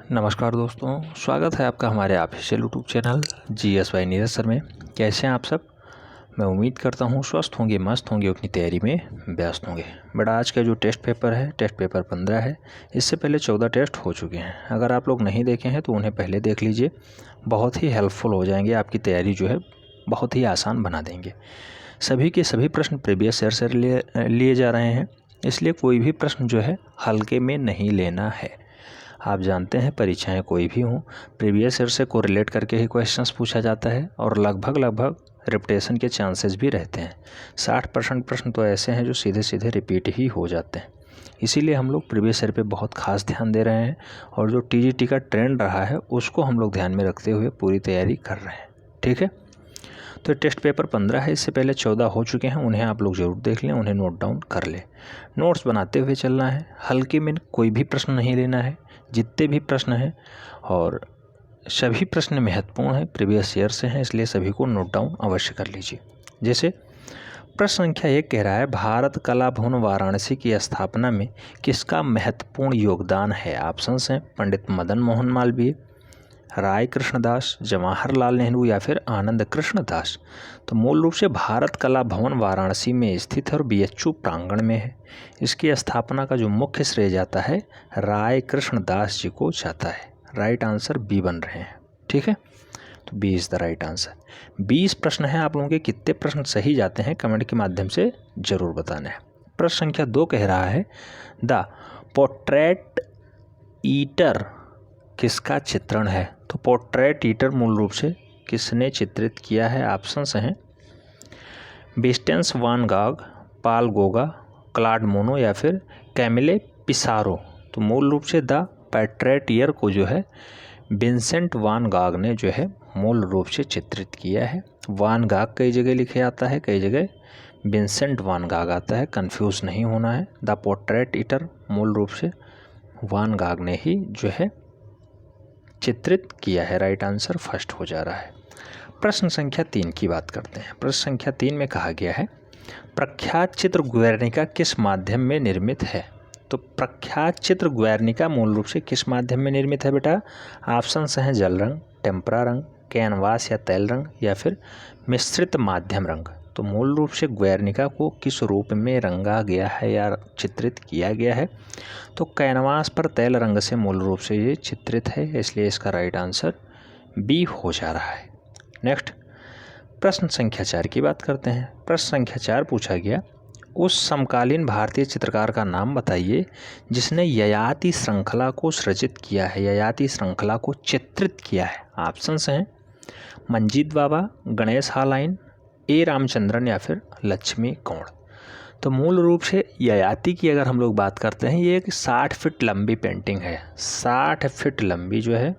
नमस्कार दोस्तों, स्वागत है आपका हमारे official YouTube channel GSY Neeraj sir में। कैसे हैं आप सब? मैं उम्मीद करता हूं स्वस्थ होंगे, मस्त होंगे, अपनी तैयारी में व्यस्त होंगे। बट आज का जो टेस्ट पेपर है, टेस्ट पेपर 15 है। इससे पहले 14 टेस्ट हो चुके हैं। अगर आप लोग नहीं देखे हैं तो उन्हें पहले देख लीजिए, बहुत ही हेल्पफुल हो जाएंगे। आपकी तैयारी जो है बहुत ही आसान बना देंगे। सभी के सभी प्रश्न प्रीवियस ईयर से लिए जा रहे हैं, इसलिए कोई भी प्रश्न जो है हल्के में नहीं लेना है। आप जानते हैं परीक्षाएं कोई भी हों, प्रीवियस ईयर से कोरिलेट करके ही क्वेश्चंस पूछा जाता है और लगभग रिपीटेशन के चांसेस भी रहते हैं। 60% प्रश्न तो ऐसे हैं जो सीधे सीधे रिपीट ही हो जाते हैं। इसीलिए हम लोग प्रीवियस ईयर पे बहुत खास ध्यान दे रहे हैं और जो TGT का ट्रेंड रहा है उसको हम लोग ध्यान में रखते हुए पूरी तैयारी कर रहे हैं। ठीक है, तो टेस्ट पेपर 15 है, इससे पहले 14 हो चुके हैं। उन्हें आप लोग ज़रूर देख लें, उन्हें नोट डाउन कर लें। नोट्स बनाते हुए चलना है, हल्के में कोई भी प्रश्न नहीं लेना है। जितने भी प्रश्न हैं और सभी प्रश्न महत्वपूर्ण हैं, प्रीवियस ईयर से हैं, इसलिए सभी को नोट डाउन अवश्य कर लीजिए। जैसे प्रश्न संख्या 1 कह रहा है, भारत कला भवन वाराणसी की स्थापना में किसका महत्वपूर्ण योगदान है? ऑप्शंस हैं पंडित मदन मोहन मालवीय, राय कृष्णदास, जवाहरलाल नेहरू या फिर आनंद कृष्ण दास। तो मूल रूप से भारत कला भवन वाराणसी में स्थित है और BHU प्रांगण में है। इसकी स्थापना का जो मुख्य श्रेय जाता है राय कृष्ण दास जी को जाता है। राइट आंसर बी बन रहे हैं। ठीक है, तो B is the right answer. 20 प्रश्न हैं, आप लोगों के कितने प्रश्न सही जाते हैं कमेंट के माध्यम से जरूर बताना है। प्रश्न संख्या 2 कह रहा है, द पोर्ट्रेट ईटर किसका चित्रण है? तो पोर्ट्रेट ईटर मूल रूप से किसने चित्रित किया है? ऑप्शंस हैं Vincent van Gogh, Paul Gauguin, Claude Monet या फिर कैमिले पिसारो। तो मूल रूप से द पोर्ट्रेट ईयर को जो है विंसेंट वान गॉग ने जो है मूल रूप से चित्रित किया है। वान गॉग कई जगह लिखे आता है, कई जगह विंसेंट वान गॉग आता है, कंफ्यूज नहीं होना है। द पोर्ट्रेट ईटर मूल रूप से वान गॉग ने ही जो है चित्रित किया है। राइट आंसर फर्स्ट हो जा रहा है। प्रश्न संख्या 3 की बात करते हैं। प्रश्न संख्या 3 में कहा गया है, प्रख्यात चित्र गुएर्निका किस माध्यम में निर्मित है? तो प्रख्यात चित्र गुएर्निका मूल रूप से किस माध्यम में निर्मित है बेटा? ऑप्शंस हैं जल रंग, टेम्परा रंग, कैनवास या तैल रंग या फिर मिश्रित माध्यम रंग। तो मूल रूप से गुएर्निका को किस रूप में रंगा गया है या चित्रित किया गया है? तो कैनवास पर तैल रंग से मूल रूप से ये चित्रित है, इसलिए इसका राइट आंसर बी हो जा रहा है। नेक्स्ट प्रश्न संख्या 4 की बात करते हैं। प्रश्न संख्या 4 पूछा गया, उस समकालीन भारतीय चित्रकार का नाम बताइए जिसने ययाति श्रृंखला को सृजित किया है, ययाति श्रृंखला को चित्रित किया है। ऑप्शंस हैं मंजीत बाबा, गणेश हालाइन, ए रामचंद्रन या फिर लक्ष्मी गौड़। तो मूल रूप से ययाति की अगर हम लोग बात करते हैं, ये एक 60 फीट लंबी पेंटिंग है। 60 फीट लंबी जो है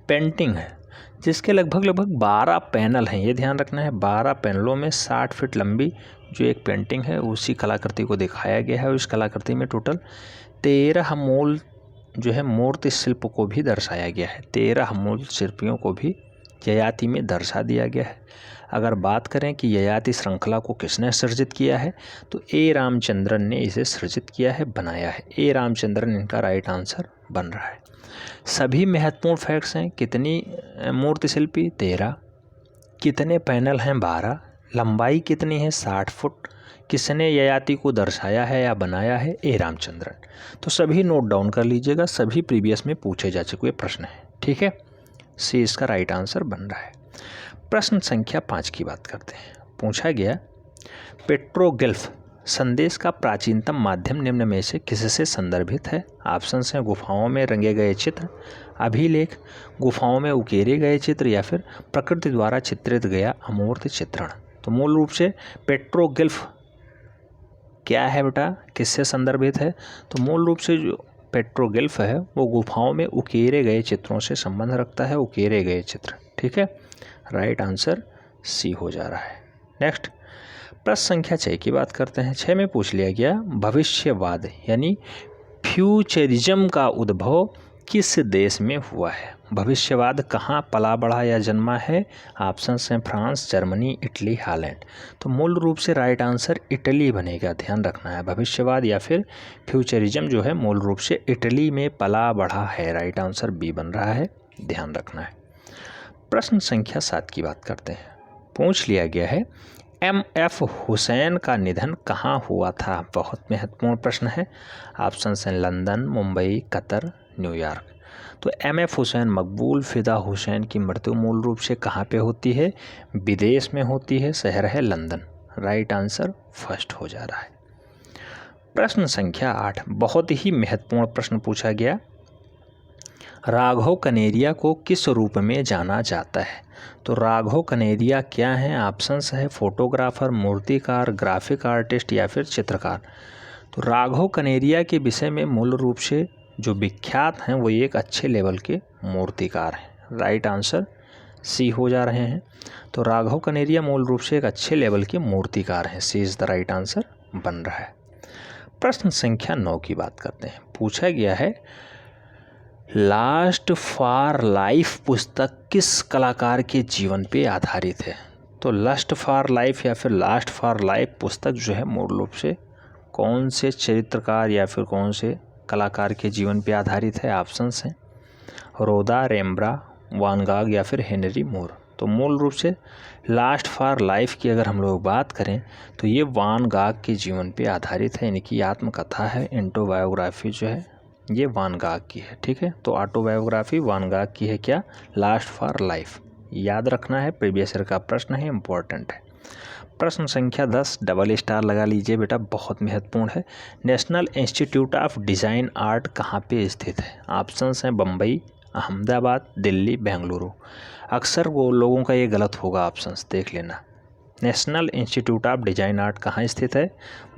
पेंटिंग है, जिसके लगभग 12 पैनल हैं। ये ध्यान रखना है, 12 पैनलों में 60 फीट लंबी जो एक पेंटिंग है उसी कलाकृति को दिखाया गया है। और इस कलाकृति में टोटल 13 मूल जो है मूर्ति शिल्प को भी दर्शाया गया है। 13 मूल शिल्पियों को भी ययाति में दर्शा दिया गया है। अगर बात करें कि ययाति श्रृंखला को किसने सृजित किया है, तो ए रामचंद्रन ने इसे सृजित किया है, बनाया है। ए रामचंद्रन इनका राइट आंसर बन रहा है। सभी महत्वपूर्ण फैक्ट्स हैं। कितनी मूर्ति शिल्पी? 13। कितने पैनल हैं? 12। लंबाई कितनी है? 60 फुट। किसने ययाति को दर्शाया है या बनाया है? ए रामचंद्रन। तो सभी नोट डाउन कर लीजिएगा, सभी प्रीवियस में पूछे जा चुके प्रश्न हैं। ठीक है, सी इसका राइट आंसर बन रहा है। प्रश्न संख्या 5 की बात करते हैं। पूछा गया, पेट्रोग्लिफ संदेश का प्राचीनतम माध्यम निम्न में से किससे संदर्भित है? ऑप्शंस हैं गुफाओं में रंगे गए चित्र, अभिलेख, गुफाओं में उकेरे गए चित्र या फिर प्रकृति द्वारा चित्रित गया अमूर्त चित्रण। तो मूल रूप से पेट्रोग्लिफ क्या है बेटा, किससे संदर्भित है? तो मूल रूप से जो पेट्रोग्लिफ है वो गुफाओं में उकेरे गए चित्रों से संबंध रखता है, उकेरे गए चित्र। ठीक है, राइट आंसर सी हो जा रहा है। नेक्स्ट प्रश्न संख्या 6 की बात करते हैं। 6 में पूछ लिया गया, भविष्यवाद यानी फ्यूचरिज्म का उद्भव किस देश में हुआ है? भविष्यवाद कहाँ पला बढ़ा या जन्मा है? ऑप्शन हैं फ्रांस, जर्मनी, इटली, हॉलैंड। तो मूल रूप से राइट आंसर इटली बनेगा, ध्यान रखना है। भविष्यवाद या फिर फ्यूचरिज्म जो है मूल रूप से इटली में पला बढ़ा है। राइट आंसर बी बन रहा है, ध्यान रखना है। प्रश्न संख्या 7 की बात करते हैं। पूछ लिया गया है MF हुसैन का निधन कहाँ हुआ था? बहुत महत्वपूर्ण प्रश्न है। ऑप्शन हैं लंदन, मुंबई, कतर, न्यूयॉर्क। तो MF हुसैन, मकबूल फ़िदा हुसैन की मृत्यु मूल रूप से कहाँ पे होती है? विदेश में होती है, शहर है लंदन। राइट आंसर फर्स्ट हो जा रहा है। प्रश्न संख्या 8 बहुत ही महत्वपूर्ण प्रश्न पूछा गया। राघव कनेरिया को किस रूप में जाना जाता है? तो राघव कनेरिया क्या हैं? ऑप्शंस है फोटोग्राफर, मूर्तिकार, ग्राफिक आर्टिस्ट या फिर चित्रकार। तो राघव कनेरिया के विषय में मूल रूप से जो विख्यात हैं वो एक अच्छे लेवल के मूर्तिकार हैं। राइट आंसर सी हो जा रहे हैं। तो राघव कनेरिया मूल रूप से एक अच्छे लेवल के मूर्तिकार हैं। सी इज़ द राइट आंसर बन रहा है। प्रश्न संख्या 9 की बात करते हैं। पूछा गया है लास्ट फॉर लाइफ पुस्तक किस कलाकार के जीवन पे आधारित है? तो लस्ट फॉर लाइफ या फिर लास्ट फॉर लाइफ पुस्तक जो है मूल रूप से कौन से चरित्रकार या फिर कौन से कलाकार के जीवन पे आधारित है? ऑप्शंस हैं रोदा, रेम्ब्रा, वान गॉग या फिर हेनरी मोर। तो मूल रूप से लास्ट फॉर लाइफ की अगर हम लोग बात करें तो ये वान गॉग के जीवन पे आधारित है। इनकी आत्मकथा है। ऑटोबायोग्राफी जो है ये वान गॉग की है। ठीक है, तो ऑटोबायोग्राफी वान गॉग की है क्या? Last for life. याद रखना है, प्रीवियस ईयर का प्रश्न है, इम्पोर्टेंट है। प्रश्न संख्या 10 डबल स्टार लगा लीजिए बेटा, बहुत महत्वपूर्ण है। National institute of design art कहाँ पे स्थित है? ऑप्शंस हैं बम्बई, अहमदाबाद, दिल्ली, बेंगलुरु। अक्सर वो लोगों का ये गलत होगा, ऑप्शंस देख लेना। National institute of design art कहाँ स्थित है?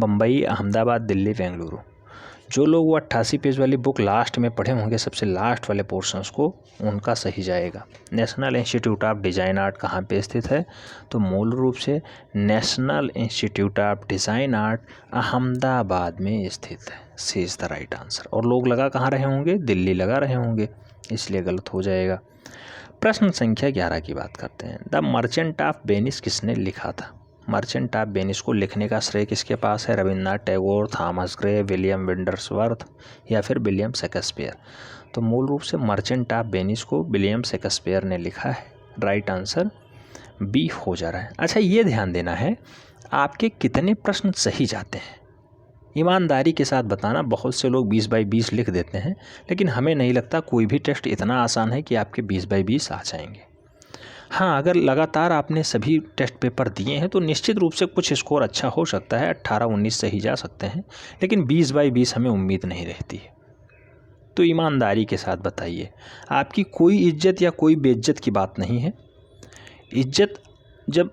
बम्बई, अहमदाबाद, दिल्ली, बेंगलुरु। जो लोग वो 88 पेज वाली बुक लास्ट में पढ़े होंगे, सबसे लास्ट वाले पोर्शंस को, उनका सही जाएगा। National institute of design art कहाँ पे स्थित है? तो मूल रूप से national institute of design art Ahmedabad में स्थित है। सी इज़ द राइट आंसर। और लोग लगा कहाँ रहे होंगे? दिल्ली लगा रहे होंगे, इसलिए गलत हो जाएगा। प्रश्न संख्या 11 की बात करते हैं। द मर्चेंट ऑफ वेनिस किसने लिखा था? मर्चेंट ऑफ वेनिस को लिखने का श्रेय किसके पास है? Rabindranath Tagore, Thomas Gray, William Wordsworth या फिर विलियम शेक्सपियर। तो मूल रूप से मर्चेंट ऑफ वेनिस को विलियम शेक्सपियर ने लिखा है। राइट आंसर बी हो जा रहा है। अच्छा, ये ध्यान देना है आपके कितने प्रश्न सही जाते हैं, ईमानदारी के साथ बताना। बहुत से लोग 20 बाई 20 लिख देते हैं, लेकिन हमें नहीं लगता कोई भी टेस्ट इतना आसान है कि आपके 20 बाई 20 आ जाएंगे। हाँ, अगर लगातार आपने सभी टेस्ट पेपर दिए हैं तो निश्चित रूप से कुछ स्कोर अच्छा हो सकता है, 18-19 सही जा सकते हैं, लेकिन 20 बाई 20 हमें उम्मीद नहीं रहती है। तो ईमानदारी के साथ बताइए, आपकी कोई इज्जत या कोई बेइज्जत की बात नहीं है। इज्जत जब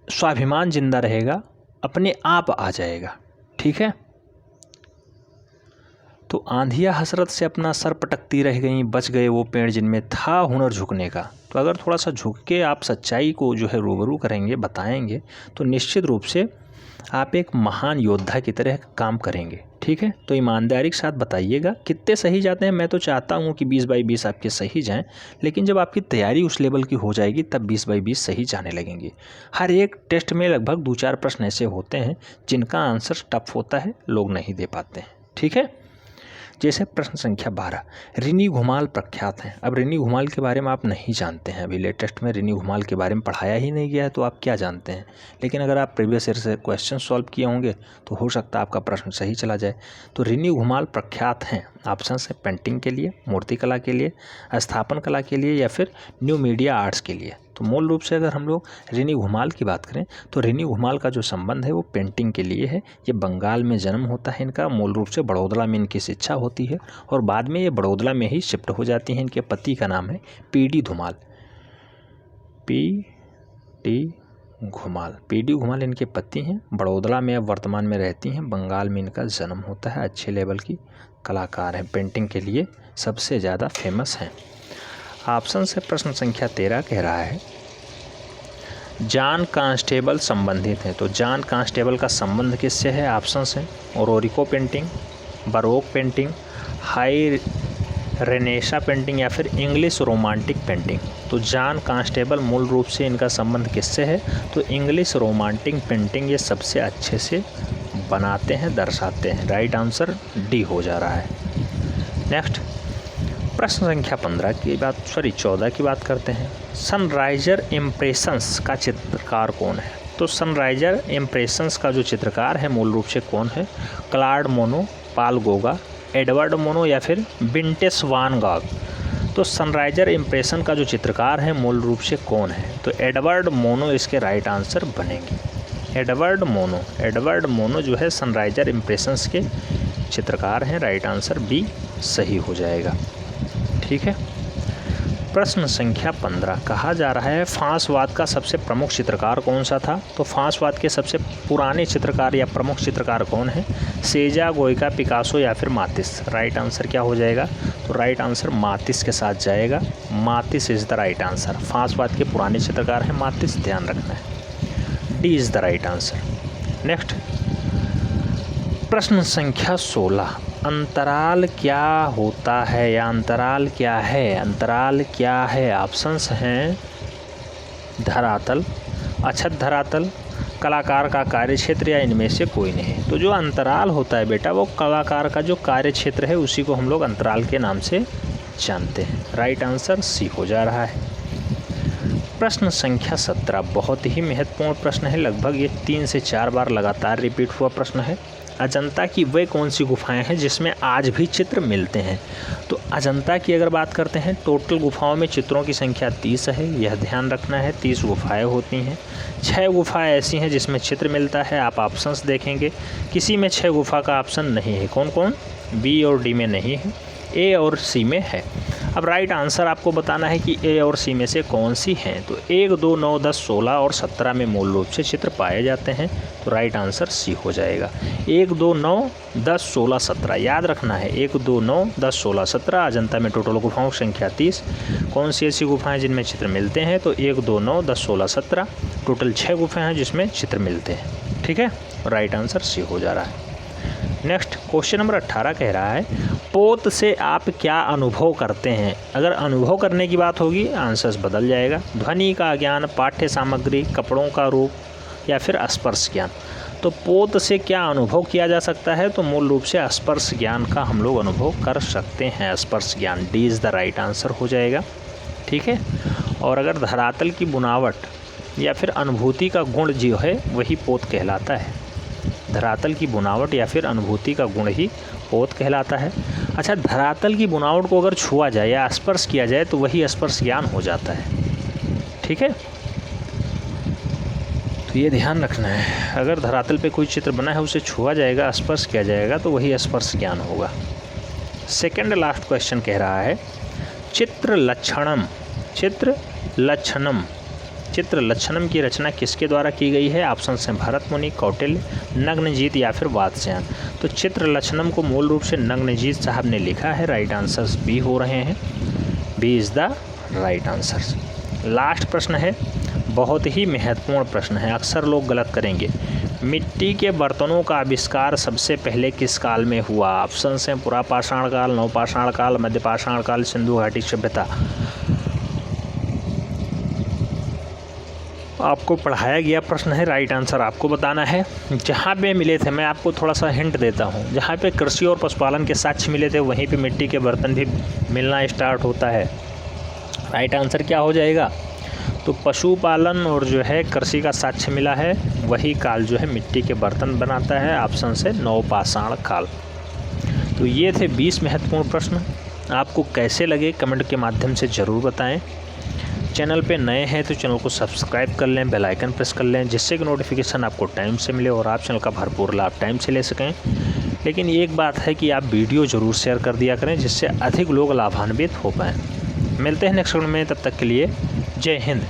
स्वाभिमान जिंदा रहेगा अपने आप आ जाएगा। ठीक है, तो आंधियाँ हसरत से अपना सर पटकती रह गईं, बच गए वो पेड़ जिनमें था हुनर झुकने का। तो अगर थोड़ा सा झुक के आप सच्चाई को जो है रूबरू करेंगे, बताएंगे, तो निश्चित रूप से आप एक महान योद्धा की तरह काम करेंगे। ठीक है, तो ईमानदारी के साथ बताइएगा कितने सही जाते हैं। मैं तो चाहता हूँ कि 20 बाई 20 आपके सही जाएं, लेकिन जब आपकी तैयारी उस लेवल की हो जाएगी तब 20 बाई 20 सही जाने लगेंगे। हर एक टेस्ट में लगभग 2-4 प्रश्न ऐसे होते हैं जिनका आंसर टफ होता है, लोग नहीं दे पाते हैं। ठीक है, जैसे प्रश्न संख्या 12, रिनी घुमाल प्रख्यात हैं। अब रिनी घुमाल के बारे में आप नहीं जानते हैं, अभी लेटेस्ट में रिनी घुमाल के बारे में पढ़ाया ही नहीं गया है, तो आप क्या जानते हैं। लेकिन अगर आप प्रीवियस ईयर से क्वेश्चन सॉल्व किए होंगे तो हो सकता है आपका प्रश्न सही चला जाए। तो रिनी घुमाल प्रख्यात हैं, ऑप्शन है पेंटिंग के लिए, मूर्तिकला के लिए, स्थापन कला के लिए या फिर न्यू मीडिया आर्ट्स के लिए। तो मूल रूप से अगर हम लोग रिनी घुमाल की बात करें तो रिनी घुमाल का जो संबंध है वो पेंटिंग के लिए है। ये बंगाल में जन्म होता है इनका, मूल रूप से बड़ौदा में इनकी शिक्षा होती है और बाद में ये बड़ौदा में ही शिफ्ट हो जाती हैं। इनके पति का नाम है पीडी धुमाल, पीडी घुमाल इनके पति हैं। बड़ौदा में अब वर्तमान में रहती हैं, बंगाल में इनका जन्म होता है। अच्छे लेवल की कलाकार हैं, पेंटिंग के लिए सबसे ज़्यादा फेमस हैं। ऑप्शन से प्रश्न संख्या 13 कह रहा है जॉन कांस्टेबल संबंधित है। तो जॉन कांस्टेबल का संबंध किससे है? ऑप्शन है रोरिको painting, baroque painting, high Renaissance painting या फिर इंग्लिश रोमांटिक पेंटिंग। तो जॉन कांस्टेबल मूल रूप से इनका संबंध किससे है? तो इंग्लिश रोमांटिक पेंटिंग ये सबसे अच्छे से बनाते हैं, दर्शाते हैं। राइट आंसर डी हो जा रहा है। नेक्स्ट प्रश्न संख्या 14 की बात करते हैं। सनराइजर इम्प्रेशंस का चित्रकार कौन है? तो सनराइजर इम्प्रेशंस का जो चित्रकार है मूल रूप से कौन है? Claude mono, Paul Goga, Edward mono या फिर विंसेंट वान गॉग। तो सनराइजर इम्प्रेशन का जो चित्रकार है मूल रूप से कौन है? तो एडवर्ड मोनो इसके राइट आंसर बनेंगे। एडवर्ड मोनो जो है सनराइजर इम्प्रेशंस के चित्रकार हैं। राइट आंसर बी सही हो जाएगा। ठीक है। प्रश्न संख्या 15 कहा जा रहा है फ्रांसवाद का सबसे प्रमुख चित्रकार कौन सा था? तो फ्रांसवाद के सबसे पुराने चित्रकार या प्रमुख चित्रकार कौन है? सेजा, गोयका, पिकासो या फिर मातिस। राइट आंसर क्या हो जाएगा? तो राइट आंसर मातिस के साथ जाएगा। मातिस इज़ द राइट आंसर। फ्रांसवाद के पुराने चित्रकार हैं मातिस, ध्यान रखना है। D is the right answer. Next प्रश्न संख्या 16 अंतराल क्या होता है या अंतराल क्या है? अंतराल क्या है? ऑप्शंस हैं धरातल, अछत धरातल, कलाकार का कार्यक्षेत्र या इनमें से कोई नहीं। तो जो अंतराल होता है बेटा वो कलाकार का जो कार्यक्षेत्र है उसी को हम लोग अंतराल के नाम से जानते हैं। राइट आंसर सी हो जा रहा है। प्रश्न संख्या 17 बहुत ही महत्वपूर्ण प्रश्न है। लगभग ये 3 से 4 बार लगातार रिपीट हुआ प्रश्न है। अजंता की वे कौन सी गुफाएं हैं जिसमें आज भी चित्र मिलते हैं? तो अजंता की अगर बात करते हैं टोटल गुफाओं में चित्रों की संख्या 30 है, यह ध्यान रखना है। 30 गुफाएं होती हैं। 6 गुफाएं ऐसी हैं जिसमें चित्र मिलता है। आप ऑप्शंस देखेंगे, किसी में 6 गुफा का ऑप्शन नहीं है। कौन कौन? बी और डी में नहीं है, ए और सी में है। अब राइट आंसर आपको बताना है कि ए और सी में से कौन सी हैं। तो 1, 2, 9, 10, 16 और 17 में मूल रूप से चित्र पाए जाते हैं। तो राइट आंसर सी हो जाएगा। 1, 2, 9, 10, 16, 17 याद रखना है। 1, 2, 9, 10, 16, 17। अजंता में टोटल गुफाओं की संख्या 30। कौन सी ऐसी गुफाएं जिनमें चित्र मिलते हैं? तो 1, 2, 9, 10, 16, 17 टोटल 6 गुफाएं हैं जिसमें चित्र मिलते हैं। ठीक है, राइट आंसर सी हो जा रहा है। नेक्स्ट क्वेश्चन नंबर 18 कह रहा है पोत से आप क्या अनुभव करते हैं? अगर अनुभव करने की बात होगी आंसर्स बदल जाएगा। ध्वनि का ज्ञान, पाठ्य सामग्री, कपड़ों का रूप या फिर स्पर्श ज्ञान। तो पोत से क्या अनुभव किया जा सकता है? तो मूल रूप से स्पर्श ज्ञान का हम लोग अनुभव कर सकते हैं। स्पर्श ज्ञान D is the right answer हो जाएगा। ठीक है। और अगर धरातल की बुनावट या फिर अनुभूति का गुण जो है वही पोत कहलाता है। धरातल की बुनावट या फिर अनुभूति का गुण ही पोत कहलाता है। अच्छा, धरातल की बुनावट को अगर छुआ जाए या स्पर्श किया जाए तो वही स्पर्श ज्ञान हो जाता है। ठीक है, तो ये ध्यान रखना है। अगर धरातल पे कोई चित्र बना है उसे छुआ जाएगा, स्पर्श किया जाएगा तो वही स्पर्श ज्ञान होगा। सेकंड लास्ट क्वेश्चन कह रहा है चित्र लक्षणम की रचना किसके द्वारा की गई है? ऑप्शन हैं भरत मुनि, कौटिल्य, नग्नजीत या फिर वात्स्यायन। तो चित्र लक्षणम को मूल रूप से नग्नजीत साहब ने लिखा है। राइट आंसर्स बी हो रहे हैं। B is the right answer. Last प्रश्न है, बहुत ही महत्वपूर्ण प्रश्न है, अक्सर लोग गलत करेंगे। मिट्टी के बर्तनों का आविष्कार सबसे पहले किस काल में हुआ? ऑप्शन हैं पुरापाषाण काल, नवपाषाण काल, मध्यपाषाण काल, सिंधु घाटी सभ्यता। आपको पढ़ाया गया प्रश्न है। राइट आंसर आपको बताना है। जहाँ पे मिले थे, मैं आपको थोड़ा सा हिंट देता हूँ, जहाँ पे कृषि और पशुपालन के साक्ष्य मिले थे वहीं पे मिट्टी के बर्तन भी मिलना स्टार्ट होता है। राइट आंसर क्या हो जाएगा? तो पशुपालन और जो है कृषि का साक्ष्य मिला है वही काल जो है मिट्टी के बर्तन बनाता है। ऑप्शन से नवपाषाण काल। तो ये थे 20 महत्वपूर्ण प्रश्न। आपको कैसे लगे कमेंट के माध्यम से ज़रूर बताएं। चैनल पे नए हैं तो चैनल को सब्सक्राइब कर लें, बेल आइकन प्रेस कर लें, जिससे कि नोटिफिकेशन आपको टाइम से मिले और आप चैनल का भरपूर लाभ टाइम से ले सकें। लेकिन एक बात है कि आप वीडियो ज़रूर शेयर कर दिया करें जिससे अधिक लोग लाभान्वित हो पाएँ। मिलते हैं नेक्स्ट वीडियो में, तब तक के लिए जय हिंद।